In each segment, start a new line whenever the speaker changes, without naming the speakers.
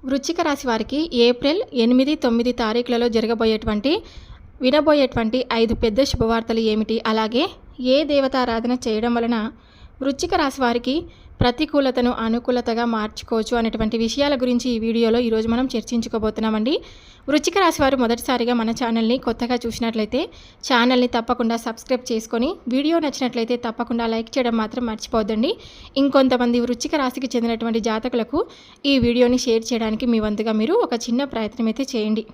వృశ్చిక రాశి వారికి ఏప్రిల్ 8, 9 తారీఖులలో వినబోయేటువంటి 5 పెద్ద శుభవార్తలు ఏమిటి? అలాగే ఏ దేవతారాధన చేయడం వలన వృశ్చిక రాశి వారికి ప్రతికూలతను అనుకూలతగా మార్చుకోవచ్చు అనేటువంటి విషయాల గురించి ఈ వీడియోలో ఈరోజు మనం చర్చించుకోబోతున్నామండి. వృశ్చిక రాశి వారు మొదటిసారిగా మన ఛానల్ని కొత్తగా చూసినట్లయితే ఛానల్ని తప్పకుండా సబ్స్క్రైబ్ చేసుకొని వీడియో నచ్చినట్లయితే తప్పకుండా లైక్ చేయడం మాత్రం మర్చిపోవద్దండి. ఇంకొంతమంది వృశ్చిక రాశికి చెందినటువంటి జాతకులకు ఈ వీడియోని షేర్ చేయడానికి మీ వంతుగా మీరు ఒక చిన్న ప్రయత్నం అయితే చేయండి.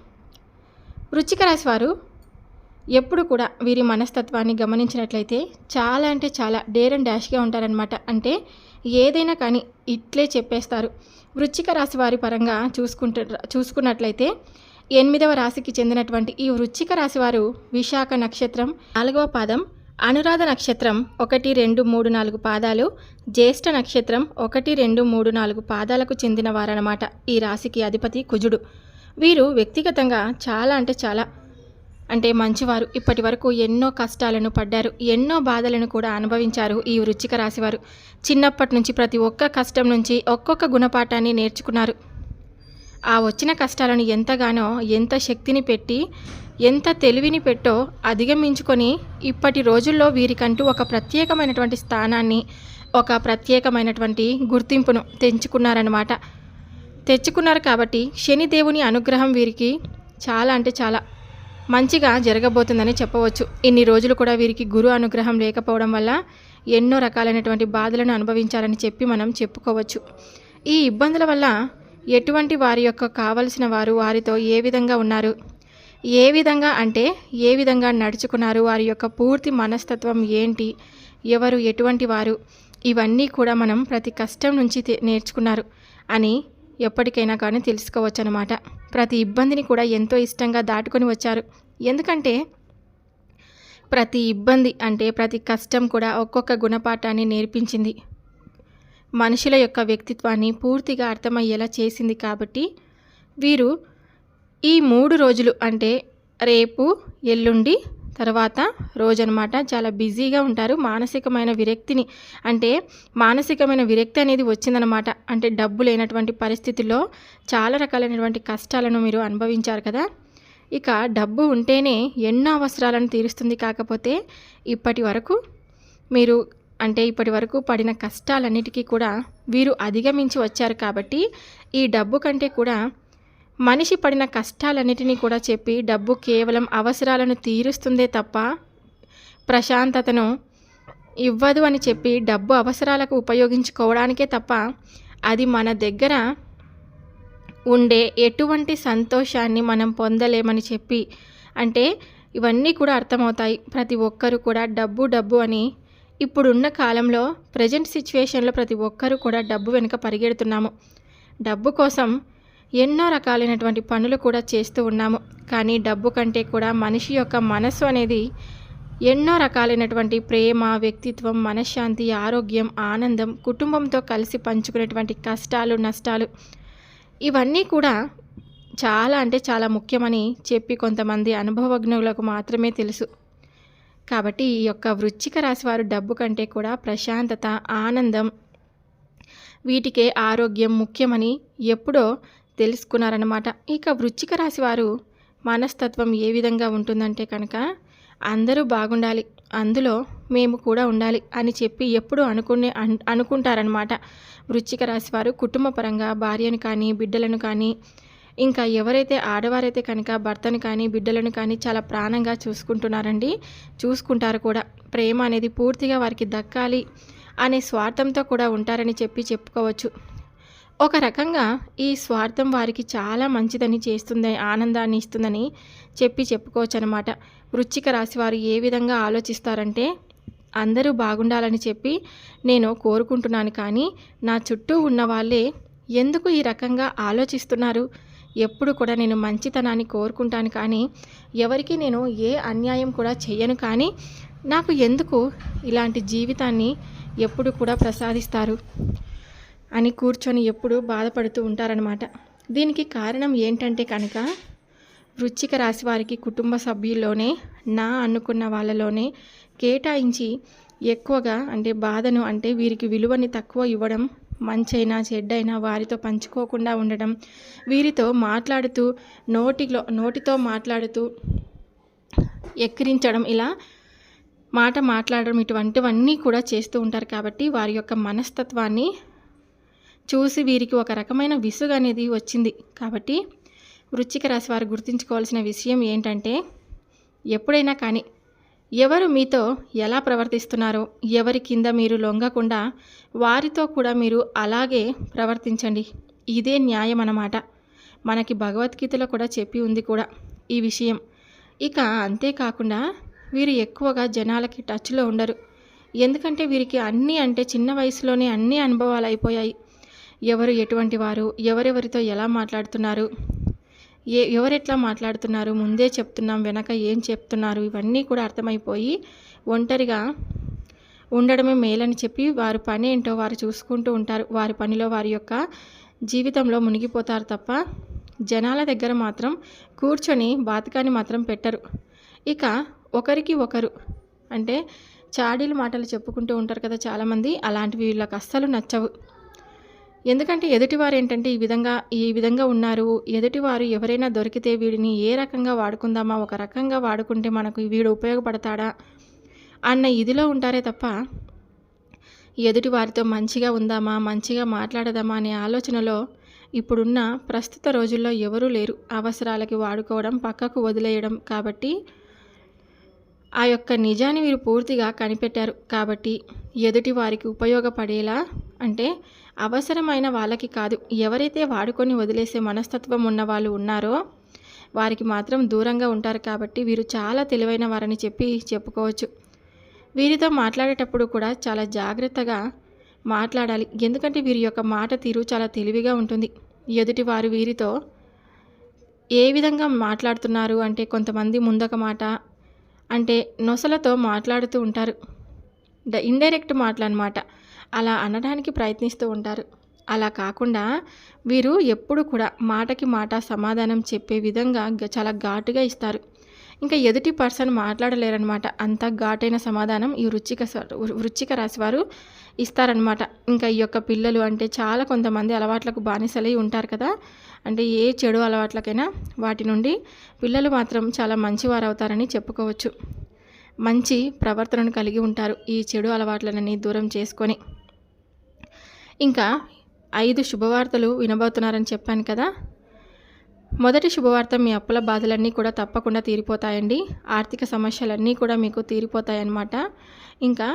వృశ్చిక రాశి వారు ఎప్పుడు కూడా వీరి మనస్తత్వాన్ని గమనించినట్లయితే చాలా అంటే చాలా డేర్ అండ్ డాష్గా ఉంటారనమాట. అంటే ఏదైనా కానీ ఇట్లే చెప్పేస్తారు. వృశ్చిక రాశి వారి పరంగా చూసుకున్నట్లయితే 8వ రాశికి చెందినటువంటి ఈ వృశ్చిక రాశి వారు విశాఖ నక్షత్రం 4వ పాదం, అనురాధ నక్షత్రం 1, 2, 3, 4 పాదాలు, జ్యేష్ఠ నక్షత్రం 1, 2, 3, 4 పాదాలకు చెందిన వారన్నమాట. ఈ రాశికి అధిపతి కుజుడు. వీరు వ్యక్తిగతంగా చాలా అంటే మంచివారు. ఇప్పటి వరకు ఎన్నో కష్టాలను పడ్డారు, ఎన్నో బాధలను కూడా అనుభవించారు ఈ వృశ్చిక రాశివారు. చిన్నప్పటి నుంచి ప్రతి ఒక్క కష్టం నుంచి ఒక్కొక్క గుణపాఠాన్ని నేర్చుకున్నారు. ఆ వచ్చిన కష్టాలను ఎంతగానో ఎంత శక్తిని పెట్టి ఎంత తెలివిని పెట్టో అధిగమించుకొని ఇప్పటి రోజుల్లో వీరికంటూ ఒక ప్రత్యేకమైనటువంటి స్థానాన్ని, ఒక ప్రత్యేకమైనటువంటి గుర్తింపును తెచ్చుకున్నారు కాబట్టి శనిదేవుని అనుగ్రహం వీరికి చాలా మంచిగా జరగబోతుందని చెప్పవచ్చు. ఇన్ని రోజులు కూడా వీరికి గురు అనుగ్రహం లేకపోవడం వల్ల ఎన్నో రకాలైనటువంటి బాధలను అనుభవించాలని మనం చెప్పుకోవచ్చు. ఈ ఇబ్బందుల వల్ల ఎటువంటి వారి యొక్క కావలసిన వారు వారితో ఏ విధంగా ఉన్నారు, ఏ విధంగా నడుచుకున్నారు, వారి యొక్క పూర్తి మనస్తత్వం ఏంటి, ఎవరు ఎటువంటి వారు, ఇవన్నీ కూడా మనం ప్రతి కష్టం నుంచి నేర్చుకున్నారు అని ఎప్పటికైనా కానీ తెలుసుకోవచ్చు అన్నమాట. ప్రతి ఇబ్బందిని కూడా ఎంతో ఇష్టంగా దాటుకొని వచ్చారు. ఎందుకంటే ప్రతి ఇబ్బంది అంటే ప్రతి కష్టం కూడా ఒక్కొక్క గుణపాఠాన్ని నేర్పించింది, మనుషుల యొక్క వ్యక్తిత్వాన్ని పూర్తిగా అర్థమయ్యేలా చేసింది. కాబట్టి వీరు ఈ 3 రోజులు అంటే రేపు, ఎల్లుండి, తర్వాత రోజు అనమాట చాలా బిజీగా ఉంటారు. మానసికమైన విరక్తి అనేది వచ్చిందనమాట. అంటే డబ్బు లేనటువంటి పరిస్థితుల్లో చాలా రకాలైనటువంటి కష్టాలను మీరు అనుభవించారు కదా. ఇక డబ్బు ఉంటేనే ఎన్నో అవసరాలను తీరుస్తుంది. కాకపోతే ఇప్పటి వరకు పడిన కష్టాలన్నిటికీ కూడా వీరు అధిగమించి వచ్చారు. కాబట్టి ఈ డబ్బు కంటే కూడా మనిషి పడిన కష్టాలన్నిటినీ కూడా చెప్పి డబ్బు కేవలం అవసరాలను తీరుస్తుందే తప్ప ప్రశాంతతను ఇవ్వదు అని చెప్పి డబ్బు అవసరాలకు ఉపయోగించుకోవడానికే తప్ప అది మన దగ్గర ఉండే ఎటువంటి సంతోషాన్ని మనం పొందలేమని చెప్పి, అంటే ఇవన్నీ కూడా అర్థమవుతాయి. ప్రతి ఒక్కరు కూడా డబ్బు అని ఇప్పుడున్న కాలంలో ప్రజెంట్ సిచ్యువేషన్లో ప్రతి ఒక్కరు కూడా డబ్బు వెనుక పరిగెడుతున్నాము. డబ్బు కోసం ఎన్నో రకాలైనటువంటి పనులు కూడా చేస్తూ ఉన్నాము. కానీ డబ్బు కంటే కూడా మనిషి యొక్క మనస్సు అనేది ఎన్నో రకాలైనటువంటి ప్రేమ, వ్యక్తిత్వం, మనశ్శాంతి, ఆరోగ్యం, ఆనందం, కుటుంబంతో కలిసి పంచుకునేటువంటి కష్టాలు, నష్టాలు, ఇవన్నీ కూడా చాలా ముఖ్యమని చెప్పి కొంతమంది అనుభవజ్ఞులకు మాత్రమే తెలుసు. కాబట్టి ఈ యొక్క వృశ్చిక రాశి వారు డబ్బు కంటే కూడా ప్రశాంతత, ఆనందం, వీటికే ఆరోగ్యం ముఖ్యమని ఎప్పుడో తెలుసుకున్నారన్నమాట. ఇక వృశ్చిక రాశి వారు మనస్తత్వం ఏ విధంగా ఉంటుందంటే కనుక అందరూ బాగుండాలి, అందులో మేము కూడా ఉండాలి అని చెప్పి ఎప్పుడూ అనుకుంటారనమాట. వృశ్చిక రాశి వారు కుటుంబ పరంగా భార్యను కానీ, బిడ్డలను కానీ, ఇంకా ఎవరైతే ఆడవారైతే కనుక భర్తను కానీ, బిడ్డలను కానీ చాలా ప్రాణంగా చూసుకుంటారు కూడా. ప్రేమ అనేది పూర్తిగా వారికి దక్కాలి అనే స్వార్థంతో కూడా ఉంటారని చెప్పుకోవచ్చు. ఒక రకంగా ఈ స్వార్థం వారికి చాలా మంచిదని చేస్తుంది, ఆనందాన్ని ఇస్తుందని చెప్పుకోవచ్చు అనమాట. వృశ్చిక రాశి వారు ఏ విధంగా ఆలోచిస్తారంటే అందరూ బాగుండాలని చెప్పి నేను కోరుకుంటున్నాను, కానీ నా చుట్టూ ఉన్న వాళ్ళే ఎందుకు ఈ రకంగా ఆలోచిస్తున్నారు, ఎప్పుడు కూడా నేను మంచితనాన్ని కోరుకుంటాను కానీ ఎవరికి నేను ఏ అన్యాయం కూడా చేయను, కానీ నాకు ఎందుకు ఇలాంటి జీవితాన్ని ఎప్పుడు కూడా ప్రసాదిస్తారు అని కూర్చొని ఎప్పుడు బాధపడుతూ ఉంటారనమాట. దీనికి కారణం ఏంటంటే కనుక వృశ్చిక రాశి వారికి కుటుంబ సభ్యుల్లోనే అనుకున్న వాళ్ళలోనే కేటాయించి ఎక్కువగా అంటే బాధను, అంటే వీరికి విలువని తక్కువ ఇవ్వడం మంచైనా చెడ్డైనా వారితో పంచుకోకుండా ఉండడం, వీరితో మాట్లాడుతూ నోటితో మాట్లాడుతూ ఎక్కిరించడం, ఇలా మాట్లాడడం ఇటువంటివన్నీ కూడా చేస్తూ ఉంటారు. కాబట్టి వారి యొక్క మనస్తత్వాన్ని చూసి వీరికి ఒక రకమైన విసుగు అనేది వచ్చింది. కాబట్టి వృశ్చిక రాశి వారు గుర్తుంచుకోవాల్సిన విషయం ఏంటంటే, ఎప్పుడైనా కానీ ఎవరు మీతో ఎలా ప్రవర్తిస్తున్నారో, ఎవరి కింద మీరు లొంగకుండా వారితో కూడా మీరు అలాగే ప్రవర్తించండి. ఇదే న్యాయం అన్నమాట. మనకి భగవద్గీతలో కూడా చెప్పి ఉంది కూడా ఈ విషయం. ఇక అంతేకాకుండా వీరు ఎక్కువగా జనాలకి టచ్లో ఉండరు. ఎందుకంటే వీరికి అన్నీ అంటే చిన్న వయసులోనే అన్ని అనుభవాలు అయిపోయాయి. ఎవరు ఎటువంటి వారు, ఎవరెవరితో ఎలా మాట్లాడుతున్నారు, ఎవరెట్లా మాట్లాడుతున్నారు, ముందే చెప్తున్నాం వెనక ఏం చెప్తున్నారు, ఇవన్నీ కూడా అర్థమైపోయి ఒంటరిగా ఉండడమే మేలని చెప్పి వారి పని ఏంటో వారు చూసుకుంటూ ఉంటారు. వారి పనిలో వారి యొక్క జీవితంలో మునిగిపోతారు తప్ప జనాల దగ్గర మాత్రం కూర్చొని బాతకాన్ని మాత్రం పెట్టరు. ఇక ఒకరికి ఒకరు అంటే చాడీలు మాటలు చెప్పుకుంటూ ఉంటారు కదా చాలామంది, అలాంటివి వీళ్ళకి అస్సలు నచ్చవు. ఎందుకంటే ఎదుటివారు ఏంటంటే ఈ విధంగా ఉన్నారు, ఎదుటివారు ఎవరైనా దొరికితే వీడిని ఏ రకంగా వాడుకుందామా, ఒక రకంగా వాడుకుంటే మనకు వీడు ఉపయోగపడతాడా అన్న ఇదిలో ఉంటారే తప్ప ఎదుటి వారితో మంచిగా ఉందామా, మంచిగా మాట్లాడదామా అనే ఆలోచనలో ఇప్పుడున్న ప్రస్తుత రోజుల్లో ఎవరూ లేరు. అవసరాలకి వాడుకోవడం, పక్కకు వదిలేయడం. కాబట్టి ఆ యొక్క నిజాన్ని వీరు పూర్తిగా కనిపెట్టారు. కాబట్టి ఎదుటి వారికి ఉపయోగపడేలా అంటే అవసరమైన వాళ్ళకి కాదు, ఎవరైతే వాడుకొని వదిలేసే మనస్తత్వం ఉన్న వాళ్ళు ఉన్నారో వారికి మాత్రం దూరంగా ఉంటారు. కాబట్టి వీరు చాలా తెలివైన వారని చెప్పుకోవచ్చు. వీరితో మాట్లాడేటప్పుడు కూడా చాలా జాగ్రత్తగా మాట్లాడాలి. ఎందుకంటే వీరి యొక్క మాట తీరు చాలా తెలివిగా ఉంటుంది. ఎదుటి వారు వీరితో ఏ విధంగా మాట్లాడుతున్నారు అంటే కొంతమంది ముందొక మాట అంటే నొసలతో మాట్లాడుతూ ఉంటారు. ఇండైరెక్ట్ మాటలు అన్నమాట. అలా అనడానికి ప్రయత్నిస్తూ ఉంటారు. అలా కాకుండా వీరు ఎప్పుడు కూడా మాటకి మాట సమాధానం చెప్పే విధంగా చాలా ఘాటుగా ఇస్తారు. ఇంకా ఎదుటి పర్సన్ మాట్లాడలేరనమాట. అంత ఘాటైన సమాధానం ఈ వృశ్చిక రాశి వారు ఇస్తారనమాట. ఇంకా ఈ యొక్క పిల్లలు అంటే చాలా కొంతమంది అలవాట్లకు బానిసలై ఉంటారు కదా, అంటే ఏ చెడు అలవాట్లకైనా వాటి నుండి పిల్లలు మాత్రం చాలా మంచివారు అవుతారని చెప్పుకోవచ్చు. మంచి ప్రవర్తనను కలిగి ఉంటారు ఈ చెడు అలవాట్లని దూరం చేసుకొని. ఇంకా 5 శుభవార్తలు వినబోతున్నారని చెప్పాను కదా. మొదటి శుభవార్త, మీ అప్పుల బాధలన్నీ కూడా తప్పకుండా తీరిపోతాయండి. ఆర్థిక సమస్యలన్నీ కూడా మీకు తీరిపోతాయన్నమాట. ఇంకా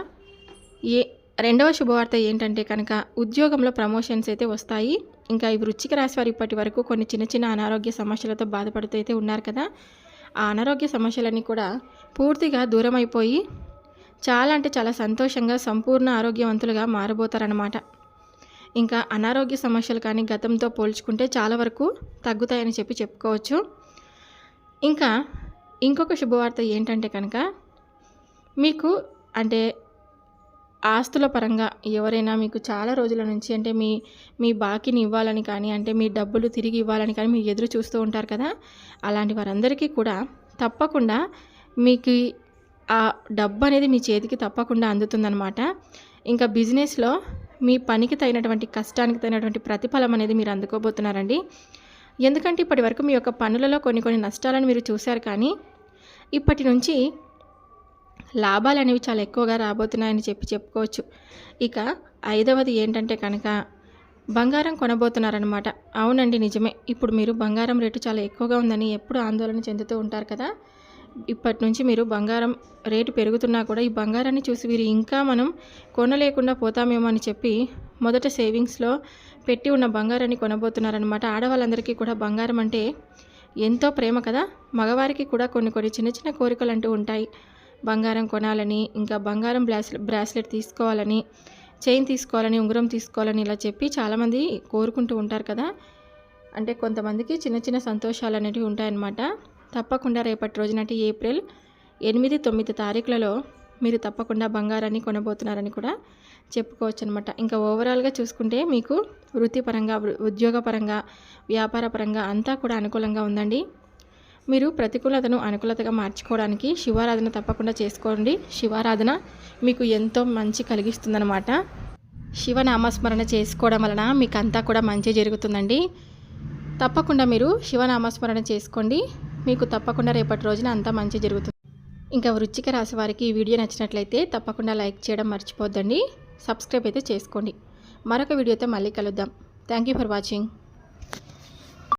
రెండవ శుభవార్త ఏంటంటే కనుక ఉద్యోగంలో ప్రమోషన్స్ అయితే వస్తాయి. ఇంకా ఈ వృశ్చిక రాశి వారు ఇప్పటి వరకు కొన్ని చిన్న చిన్న అనారోగ్య సమస్యలతో బాధపడుతూ అయితే ఉన్నారు కదా, ఆ అనారోగ్య సమస్యలన్నీ కూడా పూర్తిగా దూరం అయిపోయి చాలా అంటే చాలా సంతోషంగా సంపూర్ణ ఆరోగ్యవంతులుగా మారబోతారన్నమాట. ఇంకా అనారోగ్య సమస్యలు కానీ గతంతో పోల్చుకుంటే చాలా వరకు తగ్గుతాయని చెప్పుకోవచ్చు. ఇంకా ఇంకొక శుభవార్త ఏంటంటే కనుక మీకు అంటే ఆస్తుల పరంగా ఎవరైనా మీకు చాలా రోజుల నుంచి అంటే మీ బాకీని ఇవ్వాలని కానీ అంటే మీ డబ్బులు తిరిగి ఇవ్వాలని కానీ మీరు ఎదురు చూస్తూ ఉంటారు కదా, అలాంటి వారందరికీ కూడా తప్పకుండా మీకు ఆ డబ్బు అనేది మీ చేతికి తప్పకుండా అందుతుందన్నమాట. ఇంకా బిజినెస్లో మీ పనికి తగినటువంటి కష్టానికి తగినటువంటి ప్రతిఫలం అనేది మీరు అందుకోబోతున్నారండి. ఎందుకంటే ఇప్పటి వరకు మీ యొక్క పనులలో కొన్ని నష్టాలను మీరు చూశారు, కానీ ఇప్పటి నుంచి లాభాలు అనేవి చాలా ఎక్కువగా రాబోతున్నాయని చెప్పుకోవచ్చు. ఇక 5వది ఏంటంటే కనుక బంగారం కొనబోతున్నారనమాట. అవునండి, నిజమే. ఇప్పుడు మీరు బంగారం రేటు చాలా ఎక్కువగా ఉందని ఎప్పుడు ఆందోళన చెందుతూ ఉంటారు కదా. ఇప్పటి నుంచి మీరు బంగారం రేటు పెరుగుతున్నా కూడా ఈ బంగారాన్ని చూసి వీరు ఇంకా మనం కొనలేకుండా పోతామేమో అని చెప్పి మొదట సేవింగ్స్లో పెట్టి ఉన్న బంగారాన్ని కొనబోతున్నారనమాట. ఆడవాళ్ళందరికీ కూడా బంగారం అంటే ఎంతో ప్రేమ కదా. మగవారికి కూడా కొన్ని చిన్న చిన్న కోరికలు అంటూ ఉంటాయి. బంగారం కొనాలని, ఇంకా బంగారం బ్రాస్లెట్ తీసుకోవాలని, చైన్ తీసుకోవాలని, ఉంగరం తీసుకోవాలని ఇలా చెప్పి చాలామంది కోరుకుంటూ ఉంటారు కదా. అంటే కొంతమందికి చిన్న చిన్న సంతోషాలు అనేవి ఉంటాయన్నమాట. తప్పకుండా రేపటి రోజున అంటే ఏప్రిల్ 8, 9 తారీఖులలో మీరు తప్పకుండా బంగారాన్ని కొనబోతున్నారని కూడా చెప్పుకోవచ్చు అనమాట. ఇంకా ఓవరాల్గా చూసుకుంటే మీకు వృత్తిపరంగా, ఉద్యోగపరంగా, వ్యాపార పరంగా అంతా కూడా అనుకూలంగా ఉందండి. మీరు ప్రతికూలతను అనుకూలతగా మార్చుకోవడానికి శివారాధన తప్పకుండా చేసుకోండి. శివారాధన మీకు ఎంతో మంచి కలిగిస్తుందన్నమాట. శివనామస్మరణ చేసుకోవడం వలన మీకు అంతా కూడా మంచి జరుగుతుందండి. తప్పకుండా మీరు శివనామస్మరణ చేసుకోండి, మీకు తప్పకుండా రేపటి రోజున అంతా మంచి జరుగుతుంది. ఇంకా వృశ్చిక రాశి వారికి ఈ వీడియో నచ్చినట్లయితే తప్పకుండా లైక్ చేయడం మర్చిపోద్దండి. సబ్స్క్రైబ్ అయితే చేసుకోండి. మరొక వీడియోతో మళ్ళీ కలుద్దాం. Thank you for watching.